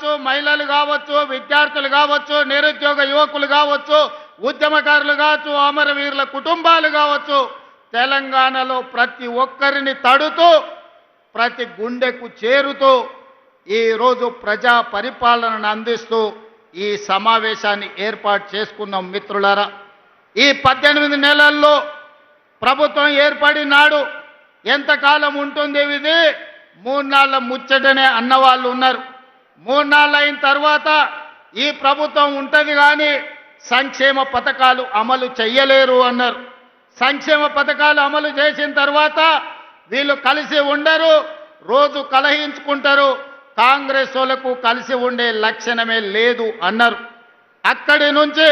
కావచ్చు, మహిళలు కావచ్చు, విద్యార్థులు కావచ్చు, నిరుద్యోగ యువకులు కావచ్చు, ఉద్యమకారులు కావచ్చు, అమరవీరుల కుటుంబాలు కావచ్చు, తెలంగాణలో ప్రతి ఒక్కరిని తడుతూ ప్రతి గుండెకు చేరుతూ ఈరోజు ప్రజా పరిపాలనను అందిస్తూ ఈ సమావేశాన్ని ఏర్పాటు చేసుకున్నాం. మిత్రులారా, ఈ 18 నెలల్లో ప్రభుత్వం ఏర్పడి నాడు ఎంతకాలం ఉంటుంది ఇది? 3 నాళ్ళ ముచ్చటనే అన్నవాళ్ళు ఉన్నారు. 3 నాళ్ళు అయిన తర్వాత ఈ ప్రభుత్వం ఉంటుంది కానీ సంక్షేమ పథకాలు అమలు చెయ్యలేరు అన్నారు. సంక్షేమ పథకాలు అమలు చేసిన తర్వాత వీళ్ళు కలిసి ఉండరు, రోజు కలహించుకుంటారు, కాంగ్రెస్ వాళ్ళకు కలిసి ఉండే లక్షణమే లేదు అన్నారు. అక్కడి నుంచి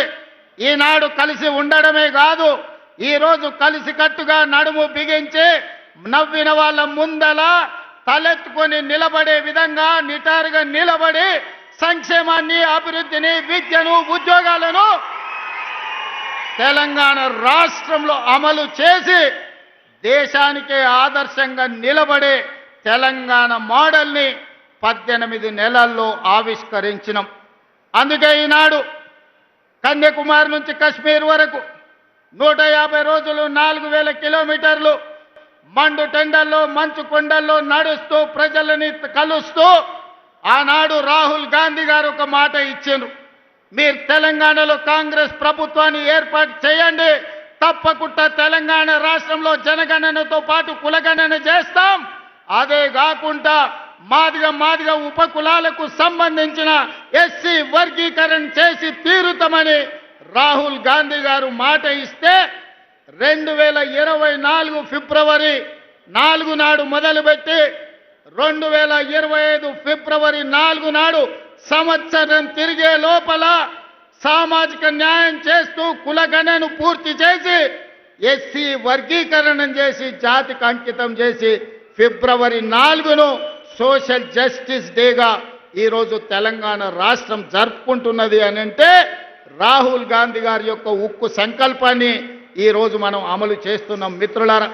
ఈనాడు కలిసి ఉండడమే కాదు, ఈరోజు కలిసికట్టుగా నడుము బిగించి నవ్విన వాళ్ళ ముందల తలెత్తుకొని నిలబడే విధంగా నిటారుగా నిలబడి సంక్షేమాన్ని, అభివృద్ధిని, విద్యను, ఉద్యోగాలను తెలంగాణ రాష్ట్రంలో అమలు చేసి దేశానికే ఆదర్శంగా నిలబడే తెలంగాణ మోడల్ని 18 నెలల్లో ఆవిష్కరించినాం. అందుకే ఈనాడు కన్యాకుమారి నుంచి కశ్మీర్ వరకు 150 రోజులు 4000 కిలోమీటర్లు మండు టెండల్లో, మంచు కొండల్లో నడుస్తూ ప్రజలని కలుస్తూ ఆనాడు రాహుల్ గాంధీ గారు ఒక మాట ఇచ్చిండ్రు. మీరు తెలంగాణలో కాంగ్రెస్ ప్రభుత్వాన్ని ఏర్పాటు చేయండి, తప్పకుండా తెలంగాణ రాష్ట్రంలో జనగణనతో పాటు కులగణన చేస్తాం, అదే కాకుండా మాదిగ ఉపకులాలకు సంబంధించిన ఎస్సీ వర్గీకరణ చేసి తీరుతామని రాహుల్ గాంధీ గారు మాట ఇస్తే 2024 ఫిబ్రవరి 4 నాడు మొదలుపెట్టి 2025 ఫిబ్రవరి 4 నాడు సంవత్సరం తిరిగే లోపల సామాజిక న్యాయం చేస్తూ కులగణను పూర్తి చేసి ఎస్సీ వర్గీకరణ చేసి జాతికి అంకితం చేసి ఫిబ్రవరి 4ను సోషల్ జస్టిస్ డేగా ఈరోజు తెలంగాణ రాష్ట్రం జరుపుకుంటున్నది అని అంటే రాహుల్ గాంధీ గారి యొక్క ఉక్కు సంకల్పాన్ని ఈరోజు మనం అమలు చేస్తున్నాం. మిత్రులారా,